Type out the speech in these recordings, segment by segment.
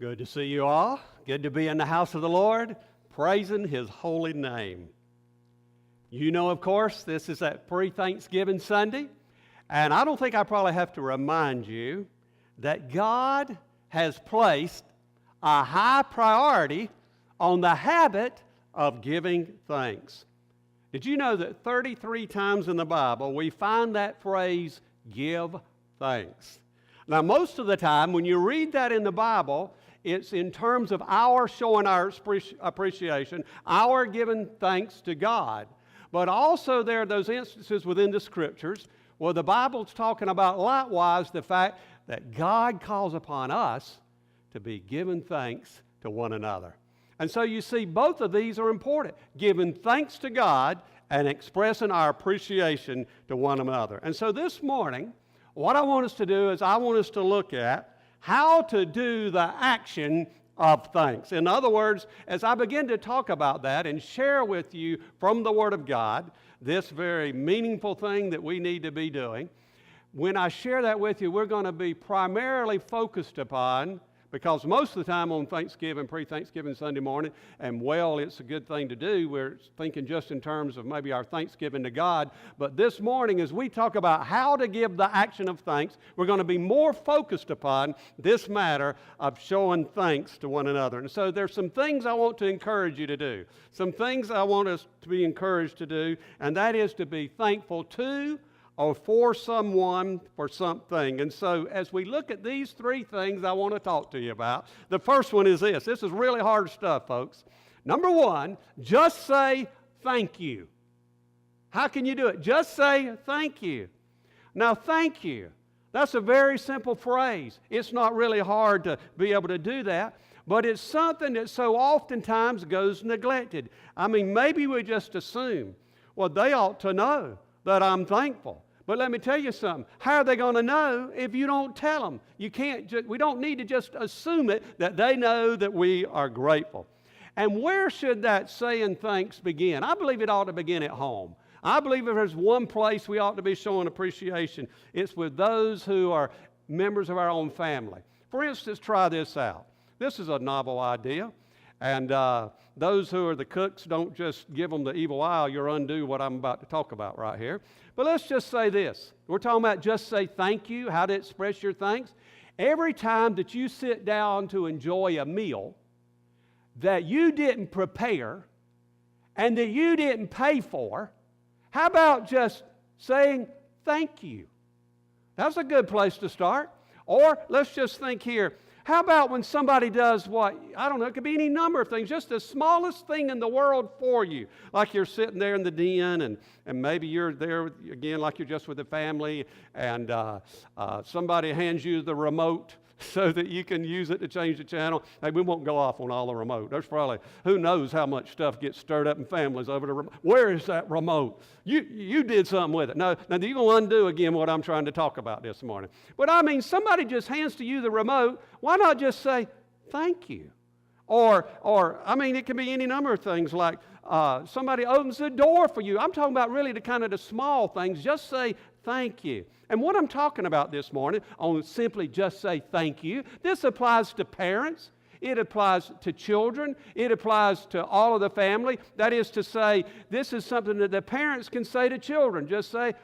Good to see you all. Good to be in the house of the Lord, praising His holy name. You know, of course, this is that pre-Thanksgiving Sunday, and I don't think I probably have to remind you that God has placed a high priority on the habit of giving thanks. Did you know that 33 times in the Bible we find that phrase, give thanks? Now, most of the time when you read that in the Bible, it's in terms of our showing our appreciation, our giving thanks to God. But also there are those instances within the Scriptures where the Bible's talking about likewise the fact that God calls upon us to be giving thanks to one another. And so you see both of these are important, giving thanks to God and expressing our appreciation to one another. And so this morning, what I want us to do is I want us to look at how to do the action of thanks. In other words, as I begin to talk about that and share with you from the Word of God this very meaningful thing that we need to be doing, when I share that with you, we're going to be primarily focused upon, because most of the time on Thanksgiving, pre-Thanksgiving Sunday morning, and well, it's a good thing to do, we're thinking just in terms of maybe our thanksgiving to God. But this morning, as we talk about how to give the action of thanks, we're going to be more focused upon this matter of showing thanks to one another. And so there's some things I want to encourage you to do. Some things I want us to be encouraged to do, and that is to be thankful to or for someone, for something. And so as we look at these three things I want to talk to you about, the first one is this. This is really hard stuff, folks. Number one, just say thank you. How can you do it? Just say thank you. Now, thank you. That's a very simple phrase. It's not really hard to be able to do that, but it's something that so oftentimes goes neglected. I mean, maybe we just assume, well, they ought to know that I'm thankful. But let me tell you something. How are they going to know if you don't tell them? We don't need to just assume it that they know that we are grateful. And where should that saying thanks begin? I believe it ought to begin at home. I believe if there's one place we ought to be showing appreciation, it's with those who are members of our own family. For instance, try this out. This is a novel idea. And those who are the cooks, don't just give them the evil eye, you'll undo what I'm about to talk about right here. But let's just say this. We're talking about just say thank you, how to express your thanks. Every time that you sit down to enjoy a meal that you didn't prepare and that you didn't pay for, how about just saying thank you? That's a good place to start. Or let's just think here. How about when somebody does what, I don't know, it could be any number of things, just the smallest thing in the world for you. Like you're sitting there in the den and maybe you're there, again, like you're just with the family, and somebody hands you the remote so that you can use it to change the channel. Hey, we won't go off on all the remote. There's probably, who knows how much stuff gets stirred up in families over the remote. Where is that remote? You did something with it. Now you're going to undo again what I'm trying to talk about this morning. But I mean, somebody just hands to you the remote. Why not just say, thank you? Or I mean, it can be any number of things like somebody opens the door for you. I'm talking about really the kind of the small things. Just say, thank you. And what I'm talking about this morning on simply just say thank you, this applies to parents. It applies to children. It applies to all of the family. That is to say, this is something that the parents can say to children. Just say,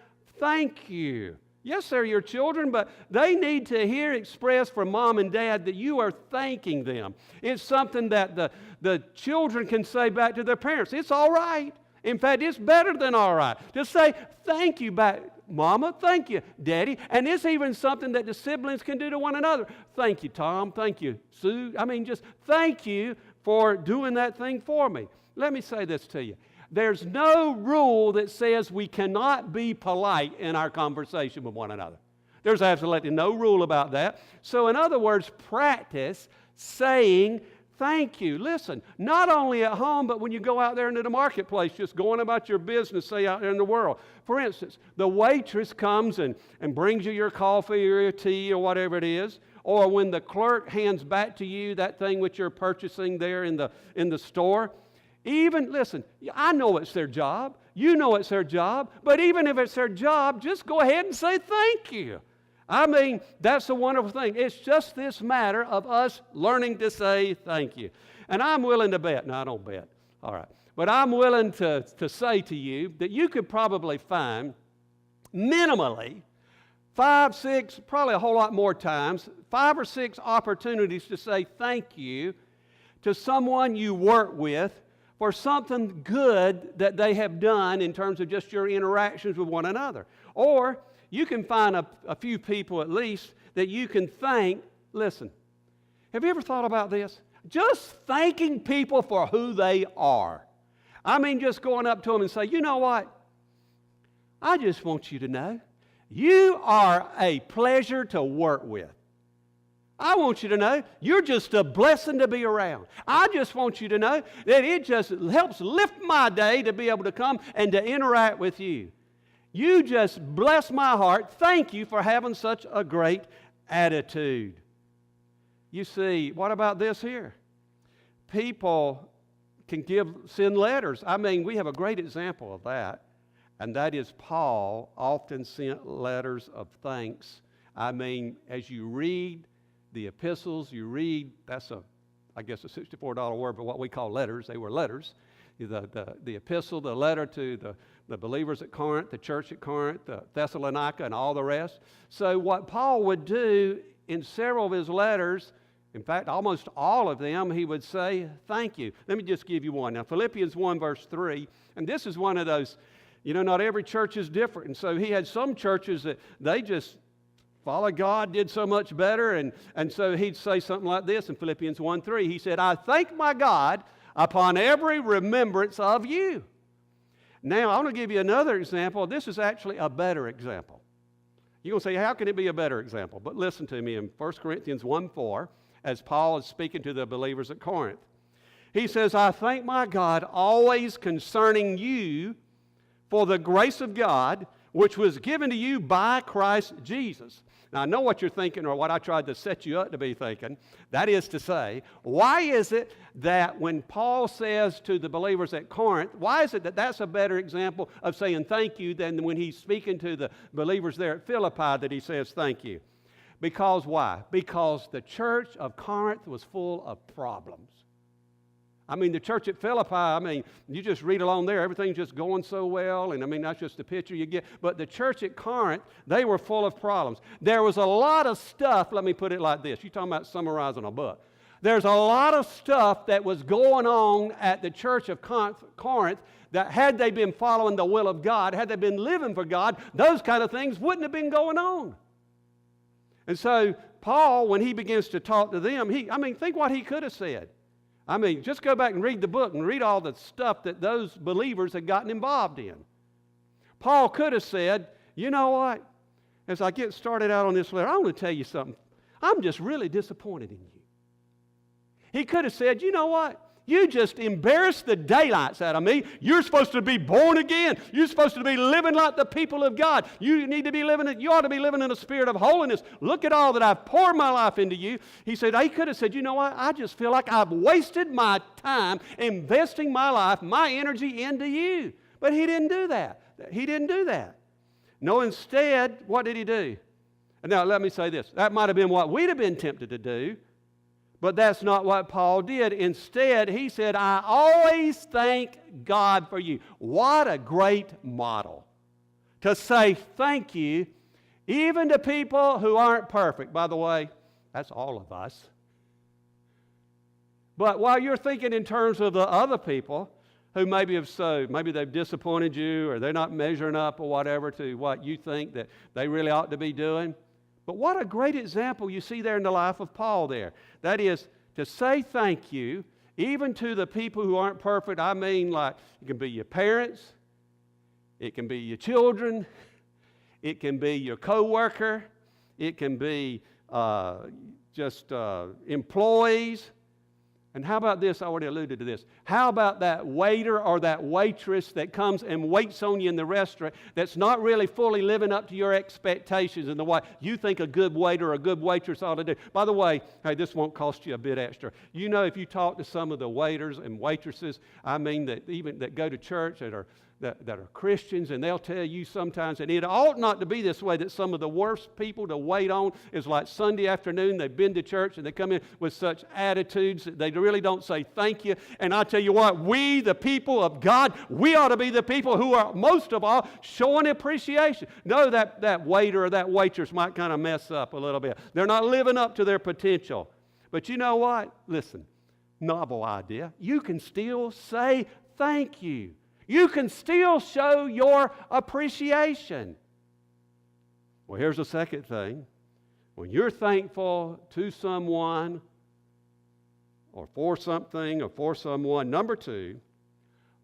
thank you. Yes, they're your children, but they need to hear expressed from mom and dad that you are thanking them. It's something that the children can say back to their parents. It's all right. In fact, it's better than all right. Just say thank you back. Mama, thank you, Daddy. And it's even something that the siblings can do to one another. Thank you, Tom. Thank you, Sue. I mean, just thank you for doing that thing for me. Let me say this to you. There's no rule that says we cannot be polite in our conversation with one another. There's absolutely no rule about that. So in other words, practice saying thank you. Listen, not only at home, but when you go out there into the marketplace, just going about your business, say out there in the world. For instance, the waitress comes and brings you your coffee or your tea or whatever it is. Or when the clerk hands back to you that thing which you're purchasing there in the store. Even, listen, I know it's their job. You know it's their job. But even if it's their job, just go ahead and say thank you. I mean, that's a wonderful thing. It's just this matter of us learning to say thank you. And I'm willing to bet, no, I don't bet, all right, but I'm willing to say to you that you could probably find minimally 5, 6, probably a whole lot more times, 5 or 6 opportunities to say thank you to someone you work with for something good that they have done in terms of just your interactions with one another. Or you can find a few people at least that you can thank. Listen, have you ever thought about this? Just thanking people for who they are. I mean, just going up to them and say, you know what? I just want you to know you are a pleasure to work with. I want you to know you're just a blessing to be around. I just want you to know that it just helps lift my day to be able to come and to interact with you. You just bless my heart. Thank you for having such a great attitude. You see, what about this here? People can send letters. I mean, we have a great example of that, and that is Paul often sent letters of thanks. I mean, as you read the epistles, you read, I guess a $64 word, but what we call letters, they were letters. The epistle, the letter to the believers at Corinth, the church at Corinth, the Thessalonica, and all the rest. So what Paul would do in several of his letters, in fact, almost all of them, he would say, thank you. Let me just give you one. Now, Philippians 1, verse 3, and this is one of those, not every church is different. And so he had some churches that they just follow God, did so much better, and so he'd say something like this in Philippians 1, 3. He said, I thank my God upon every remembrance of you. Now, I want to give you another example. This is actually a better example. You're going to say, how can it be a better example? But listen to me in 1 Corinthians 1, 4, as Paul is speaking to the believers at Corinth. He says, I thank my God always concerning you for the grace of God, which was given to you by Christ Jesus. Now, I know what you're thinking, or what I tried to set you up to be thinking. That is to say, why is it that when Paul says to the believers at Corinth, why is it that that's a better example of saying thank you than when he's speaking to the believers there at Philippi that he says thank you? Because why? Because the church of Corinth was full of problems. I mean, the church at Philippi, you just read along there, everything's just going so well, and that's just the picture you get. But the church at Corinth, they were full of problems. There was a lot of stuff, let me put it like this. You're talking about summarizing a book. There's a lot of stuff that was going on at the church of Corinth that had they been following the will of God, had they been living for God, those kind of things wouldn't have been going on. And so Paul, when he begins to talk to them, think what he could have said. Just go back and read the book and read all the stuff that those believers had gotten involved in. Paul could have said, you know what? As I get started out on this letter, I want to tell you something. I'm just really disappointed in you. He could have said, you know what? You just embarrassed the daylights out of me. You're supposed to be born again. You're supposed to be living like the people of God. You ought to be living in a spirit of holiness. Look at all that I've poured my life into you. He could have said, you know what? I just feel like I've wasted my time investing my life, my energy into you. But he didn't do that. He didn't do that. No, instead, what did he do? Now, let me say this. That might have been what we'd have been tempted to do. But that's not what Paul did. Instead, he said, I always thank God for you. What a great model. To say thank you, even to people who aren't perfect. By the way, that's all of us. But while you're thinking in terms of the other people who maybe they've disappointed you, or they're not measuring up or whatever to what you think that they really ought to be doing. But what a great example you see there in the life of Paul there. That is, to say thank you, even to the people who aren't perfect. Like, it can be your parents, it can be your children, it can be your coworker, it can be employees. And how about this? I already alluded to this. How about that waiter or that waitress that comes and waits on you in the restaurant that's not really fully living up to your expectations and the way you think a good waiter or a good waitress ought to do? By the way, hey, this won't cost you a bit extra. If you talk to some of the waiters and waitresses, that go to church that are that are Christians, and they'll tell you sometimes, and it ought not to be this way, that some of the worst people to wait on is like Sunday afternoon, they've been to church and they come in with such attitudes that they really don't say thank you. And I tell you what, we, the people of God, we ought to be the people who are most of all showing appreciation. No, that waiter or that waitress might kind of mess up a little bit. They're not living up to their potential. But you know what? Listen, novel idea. You can still say thank you. You can still show your appreciation. Well, here's the second thing. When you're thankful to someone or for something or for someone, number two,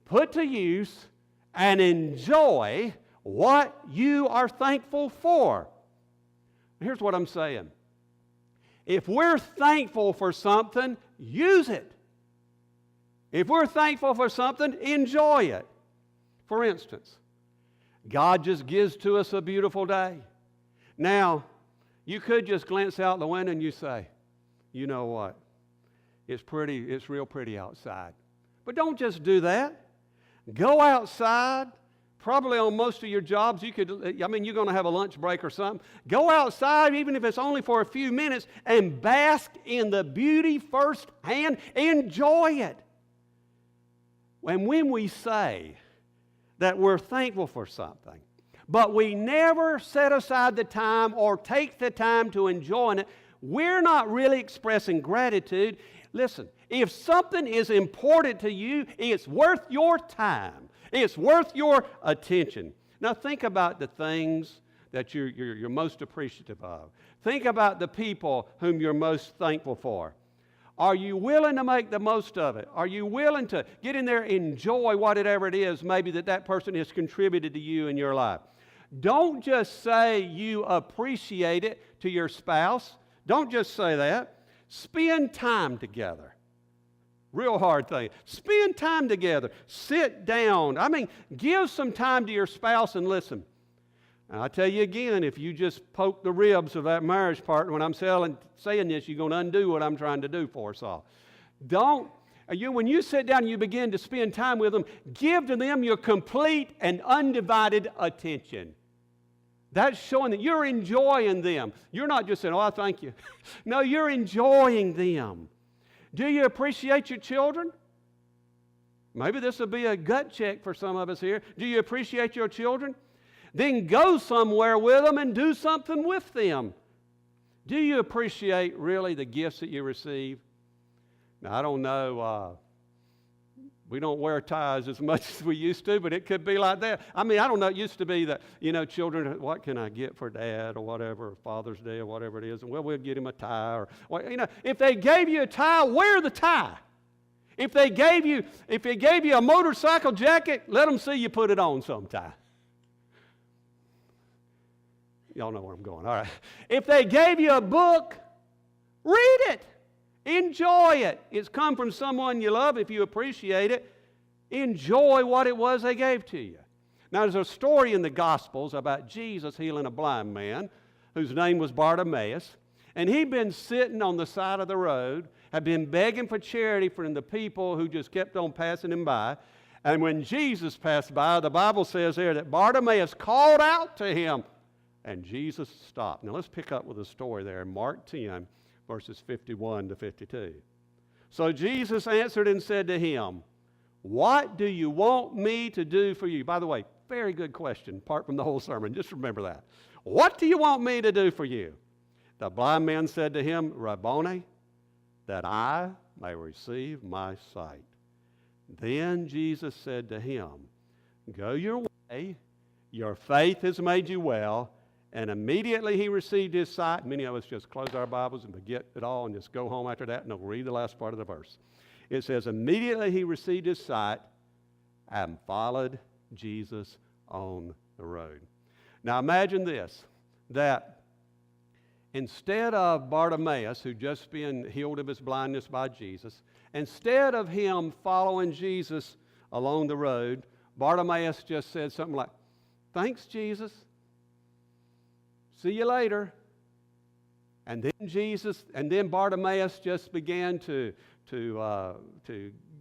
put to use and enjoy what you are thankful for. Here's what I'm saying. If we're thankful for something, use it. If we're thankful for something, enjoy it. For instance, God just gives to us a beautiful day. Now, you could just glance out the window and you say, you know what? It's real pretty outside. But don't just do that. Go outside. Probably on most of your jobs, you're going to have a lunch break or something. Go outside, even if it's only for a few minutes, and bask in the beauty firsthand. Enjoy it. And when we say that we're thankful for something, but we never set aside the time or take the time to enjoy it, we're not really expressing gratitude. Listen, if something is important to you, it's worth your time. It's worth your attention. Now think about the things that you're most appreciative of. Think about the people whom you're most thankful for. Are you willing to make the most of it? Are you willing to get in there and enjoy whatever it is maybe that person has contributed to you in your life? Don't just say you appreciate it to your spouse. Don't just say that. Spend time together. Real hard thing. Spend time together. Sit down. Give some time to your spouse and listen. And I tell you again, if you just poke the ribs of that marriage partner when I'm saying this, you're going to undo what I'm trying to do for us all. When you sit down and you begin to spend time with them, give to them your complete and undivided attention. That's showing that you're enjoying them. You're not just saying, oh, I thank you. No, you're enjoying them. Do you appreciate your children? Maybe this will be a gut check for some of us here. Do you appreciate your children? Then go somewhere with them and do something with them. Do you appreciate really the gifts that you receive? Now, I don't know. We don't wear ties as much as we used to, but it could be like that. I don't know. It used to be that, children, what can I get for Dad or whatever, or Father's Day or whatever it is? And we'll get him a tie. If they gave you a tie, wear the tie. If they gave you a motorcycle jacket, let them see you put it on sometime. Y'all know where I'm going. All right. If they gave you a book, read it. Enjoy it. It's come from someone you love. If you appreciate it, enjoy what it was they gave to you. Now, there's a story in the Gospels about Jesus healing a blind man whose name was Bartimaeus. And he'd been sitting on the side of the road, had been begging for charity from the people who just kept on passing him by. And when Jesus passed by, the Bible says there that Bartimaeus called out to him, and Jesus stopped. Now let's pick up with the story there in Mark 10, verses 51 to 52. So Jesus answered and said to him, what do you want me to do for you? By the way, very good question, apart from the whole sermon. Just remember that. What do you want me to do for you? The blind man said to him, Rabboni, that I may receive my sight. Then Jesus said to him, go your way, your faith has made you well. And immediately he received his sight. Many of us just close our Bibles and forget it all and just go home after that and don't read the last part of the verse. It says, immediately he received his sight and followed Jesus on the road. Now imagine this, that instead of Bartimaeus, who'd just been healed of his blindness by Jesus, instead of him following Jesus along the road, Bartimaeus just said something like, thanks, Jesus. See you later. And then Bartimaeus just began to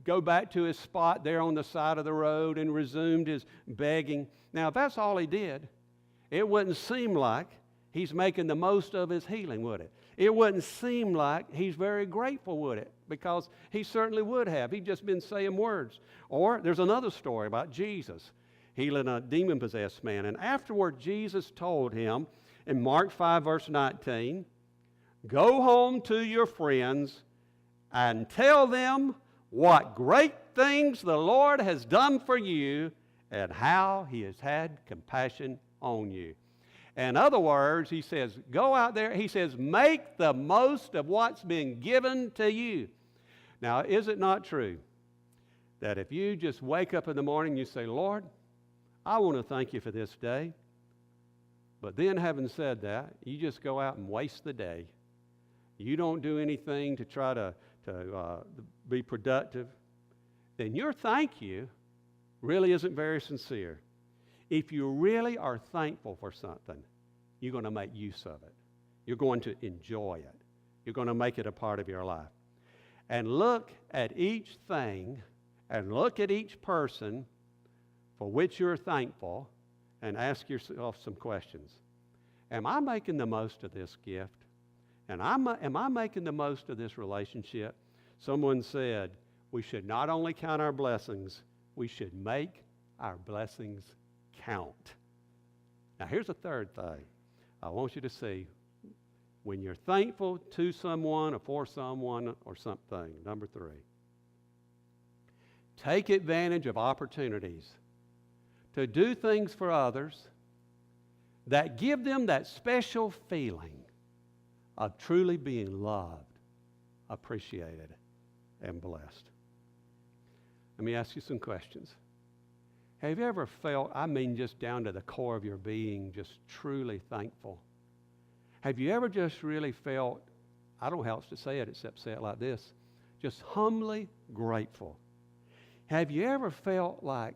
go back to his spot there on the side of the road and resumed his begging. Now, if that's all he did, it wouldn't seem like he's making the most of his healing, would it? It wouldn't seem like he's very grateful, would it? Because he certainly would have. He'd just been saying words. Or there's another story about Jesus healing a demon-possessed man. And afterward, Jesus told him in Mark 5, verse 19, "Go home to your friends and tell them what great things the Lord has done for you and how he has had compassion on you." In other words, he says, go out there. He says, make the most of what's been given to you. Now, is it not true that if you just wake up in the morning and you say, Lord, I want to thank you for this day, but then having said that, you just go out and waste the day. You don't do anything to try to be productive, then your thank you really isn't very sincere. If you really are thankful for something, you're going to make use of it. You're going to enjoy it. You're going to make it a part of your life. And look at each thing and look at each person for which you're thankful and ask yourself some questions. Am I making the most of this gift? And am I making the most of this relationship? Someone said, we should not only count our blessings, we should make our blessings count. Now, here's a third thing I want you to see. When you're thankful to someone or for someone or something, number 3, take advantage of opportunities to do things for others that give them that special feeling of truly being loved, appreciated, and blessed. Let me ask you some questions. Have you ever felt, I mean just down to the core of your being, just truly thankful? Have you ever just really felt, I don't know how else to say it except say it like this, just humbly grateful? Have you ever felt like,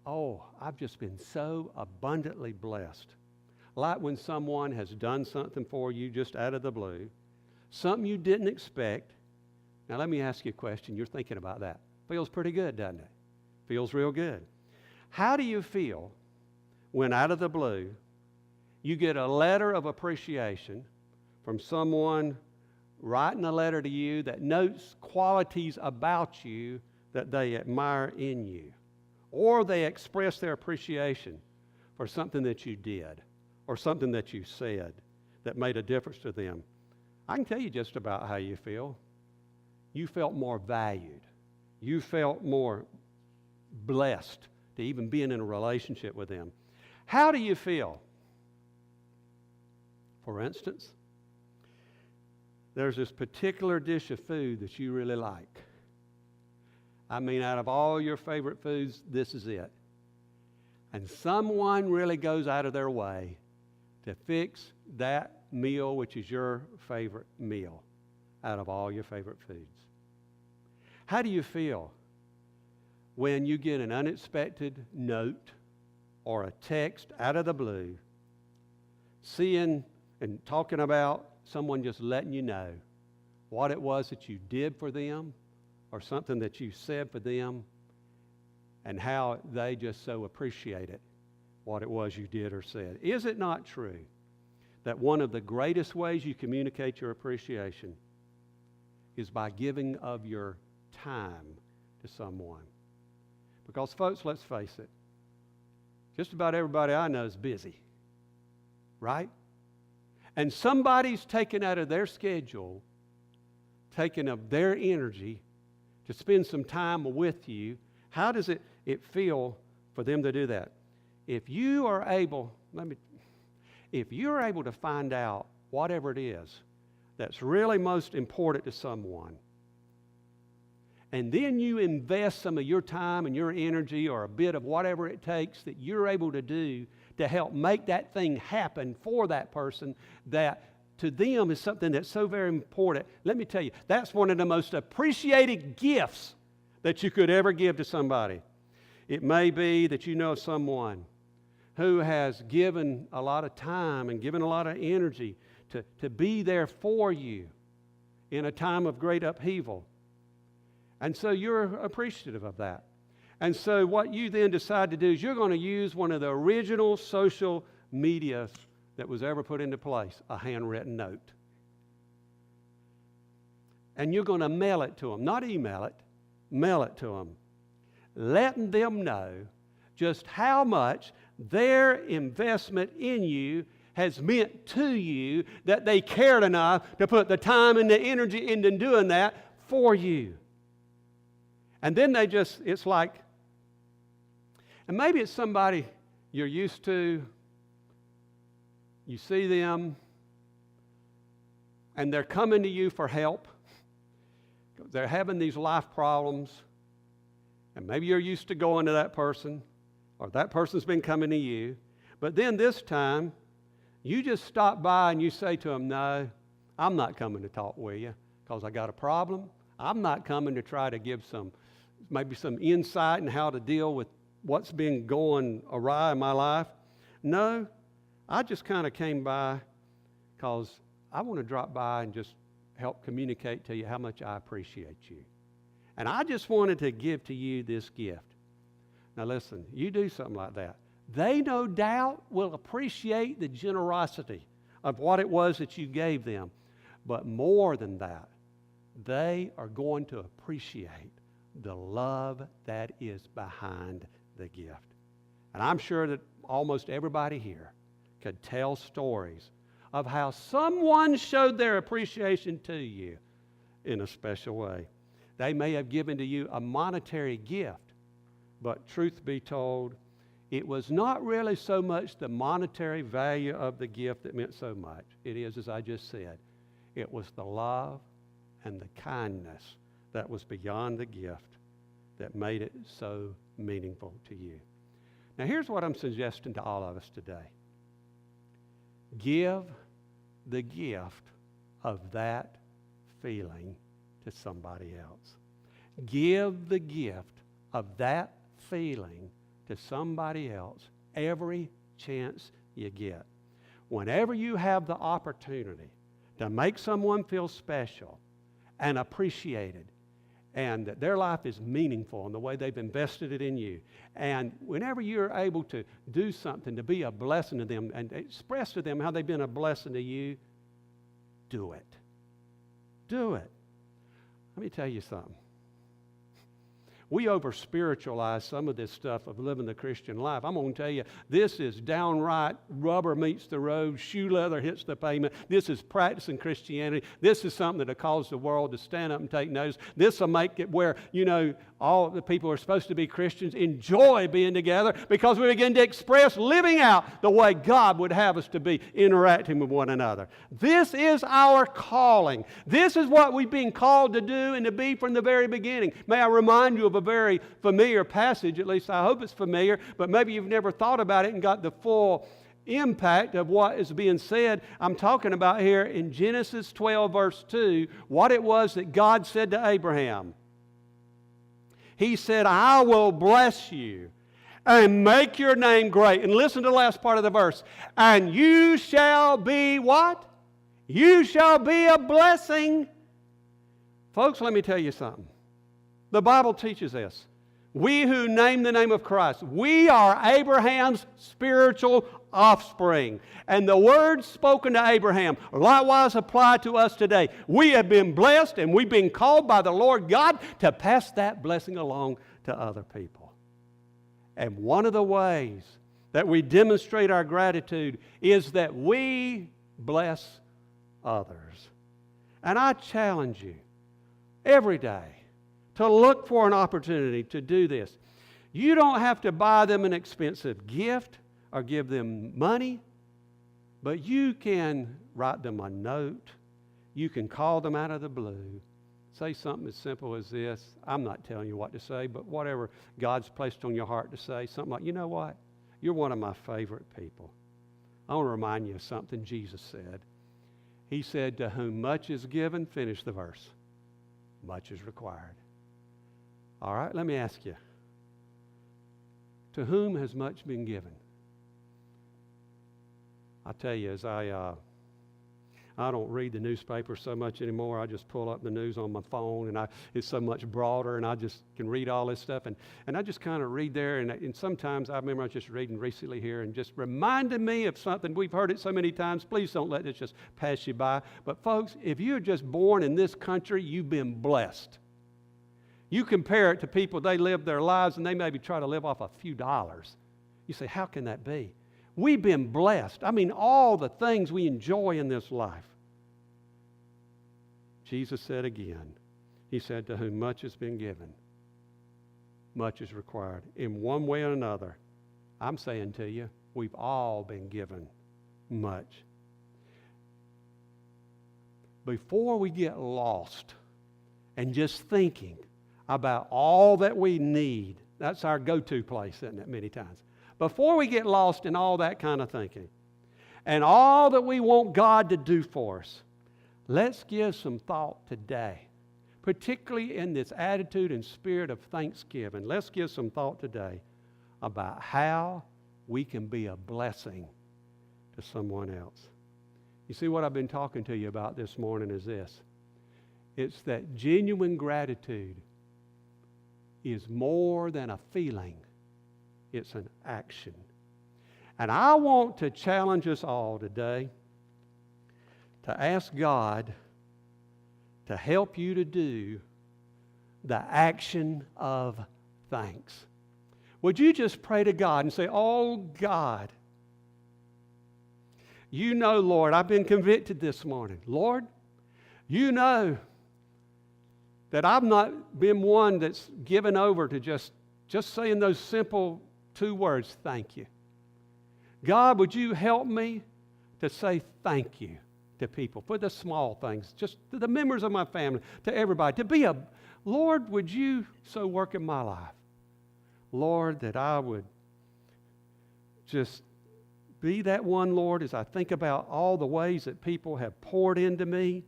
oh, I've just been so abundantly blessed? Like when someone has done something for you just out of the blue, something you didn't expect. Now let me ask you a question. You're thinking about that. Feels pretty good, doesn't it? Feels real good. How do you feel when out of the blue you get a letter of appreciation from someone writing a letter to you that notes qualities about you that they admire in you? Or they express their appreciation for something that you did or something that you said that made a difference to them. I can tell you just about how you feel. You felt more valued. You felt more blessed to even being in a relationship with them. How do you feel? For instance, there's this particular dish of food that you really like. I mean, out of all your favorite foods, this is it. And someone really goes out of their way to fix that meal, which is your favorite meal, out of all your favorite foods. How do you feel when you get an unexpected note or a text out of the blue, seeing and talking about someone just letting you know what it was that you did for them or something that you said for them and how they just so appreciated what it was you did or said? Is it not true that one of the greatest ways you communicate your appreciation is by giving of your time to someone? Because, folks, let's face it, just about everybody I know is busy, right? And somebody's taken out of their schedule, taken of their energy to spend some time with you. How does it feel for them to do that? If you are able, if you're able to find out whatever it is that's really most important to someone, and then you invest some of your time and your energy or a bit of whatever it takes that you're able to do to help make that thing happen for that person that to them is something that's so very important. Let me tell you, that's one of the most appreciated gifts that you could ever give to somebody. It may be that you know someone who has given a lot of time and given a lot of energy to be there for you in a time of great upheaval. And so you're appreciative of that. And so what you then decide to do is you're going to use one of the original social media that was ever put into place, a handwritten note. And you're going to mail it to them, not email it, mail it to them, letting them know just how much their investment in you has meant to you, that they cared enough to put the time and the energy into doing that for you. And then it's like, and maybe it's somebody you're used to, you see them, and they're coming to you for help. They're having these life problems, and maybe you're used to going to that person, or that person's been coming to you. But then this time, you just stop by and you say to them, no, I'm not coming to talk with you because I got a problem. I'm not coming to try to give maybe some insight in how to deal with what's been going awry in my life. No, I just kind of came by because I want to drop by and just help communicate to you how much I appreciate you. And I just wanted to give to you this gift. Now listen, you do something like that. They no doubt will appreciate the generosity of what it was that you gave them. But more than that, they are going to appreciate the love that is behind the gift. And I'm sure that almost everybody here could tell stories of how someone showed their appreciation to you in a special way. They may have given to you a monetary gift, but truth be told, it was not really so much the monetary value of the gift that meant so much. It is, as I just said, it was the love and the kindness that was beyond the gift that made it so meaningful to you. Now, here's what I'm suggesting to all of us today. Give the gift of that feeling to somebody else. Give the gift of that feeling to somebody else every chance you get. Whenever you have the opportunity to make someone feel special and appreciated, and that their life is meaningful in the way they've invested it in you, and whenever you're able to do something to be a blessing to them and express to them how they've been a blessing to you, do it. Do it. Let me tell you something. We over-spiritualize some of this stuff of living the Christian life. I'm going to tell you, this is downright rubber meets the road, shoe leather hits the pavement. This is practicing Christianity. This is something that will cause the world to stand up and take notice. This will make it where, all the people who are supposed to be Christians enjoy being together because we begin to express living out the way God would have us to be, interacting with one another. This is our calling. This is what we've been called to do and to be from the very beginning. May I remind you of a very familiar passage, at least I hope it's familiar, but maybe you've never thought about it and got the full impact of what is being said. I'm talking about here in Genesis 12, verse 2, what it was that God said to Abraham. He said, I will bless you and make your name great. And listen to the last part of the verse. And you shall be what? You shall be a blessing. Folks, let me tell you something. The Bible teaches this. We who name the name of Christ, we are Abraham's spiritual offspring. And the words spoken to Abraham likewise apply to us today. We have been blessed and we've been called by the Lord God to pass that blessing along to other people. And one of the ways that we demonstrate our gratitude is that we bless others. And I challenge you every day to look for an opportunity to do this. You don't have to buy them an expensive gift or give them money, but you can write them a note. You can call them out of the blue. Say something as simple as this. I'm not telling you what to say, but whatever God's placed on your heart to say, something like, you know what? You're one of my favorite people. I want to remind you of something Jesus said. He said, to whom much is given, finish the verse, much is required. All right, let me ask you. To whom has much been given? I tell you, as I'm I don't read the newspaper so much anymore. I just pull up the news on my phone, and it's so much broader, and I just can read all this stuff. And I just kind of read there, and sometimes I remember I was just reading recently here and just reminded me of something. We've heard it so many times. Please don't let this just pass you by. But folks, if you're just born in this country, you've been blessed. You compare it to people, they live their lives, and they maybe try to live off a few dollars. You say, how can that be? We've been blessed. I mean, all the things we enjoy in this life. Jesus said again, he said, to whom much has been given, much is required. In one way or another, I'm saying to you, we've all been given much. Before we get lost and just thinking about all that we need, that's our go-to place, isn't it, many times? Before we get lost in all that kind of thinking and all that we want God to do for us, let's give some thought today, particularly in this attitude and spirit of thanksgiving. Let's give some thought today about how we can be a blessing to someone else. You see, what I've been talking to you about this morning is this. It's that genuine gratitude is more than a feeling. It's an action. And I want to challenge us all today to ask God to help you to do the action of thanks. Would you just pray to God and say, oh God, you know, Lord, I've been convicted this morning. Lord, you know that I've not been one that's given over to just saying those simple 2 words, thank you. God, would you help me to say thank you to people for the small things, just to the members of my family, to everybody, Lord, would you so work in my life? Lord, that I would just be that one, Lord, as I think about all the ways that people have poured into me.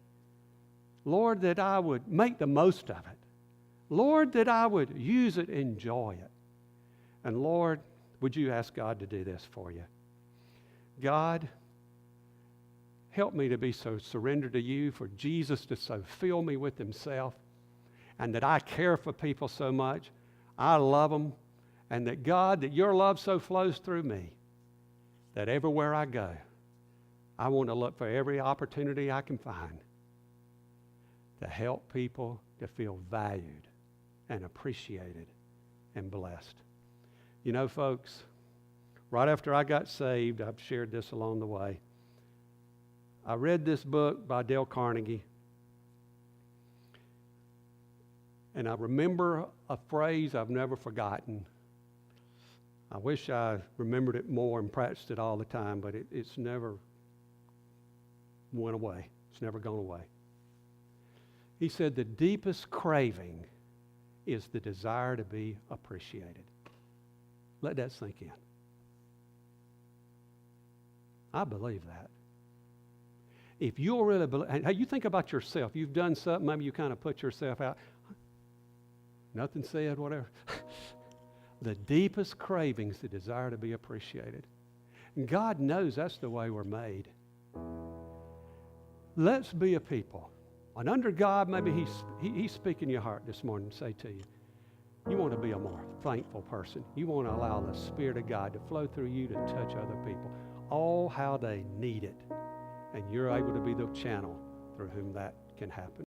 Lord, that I would make the most of it. Lord, that I would use it, enjoy it. And Lord, would you ask God to do this for you? God, help me to be so surrendered to you, for Jesus to so fill me with himself, and that I care for people so much. I love them, and that God, that your love so flows through me, that everywhere I go, I want to look for every opportunity I can find to help people to feel valued and appreciated and blessed. You know, folks, right after I got saved, I've shared this along the way, I read this book by Dale Carnegie, and I remember a phrase I've never forgotten. I wish I remembered it more and practiced it all the time, but it's never went away. It's never gone away. He said, the deepest craving is the desire to be appreciated. Let that sink in. I believe that. If you'll really believe, and you think about yourself, you've done something, maybe you kind of put yourself out, nothing said, whatever. The deepest craving is the desire to be appreciated. And God knows that's the way we're made. Let's be a people. And under God, maybe He's speaking your heart this morning to say to you, you want to be a more thankful person. You want to allow the Spirit of God to flow through you to touch other people. Oh, how they need it. And you're able to be the channel through whom that can happen.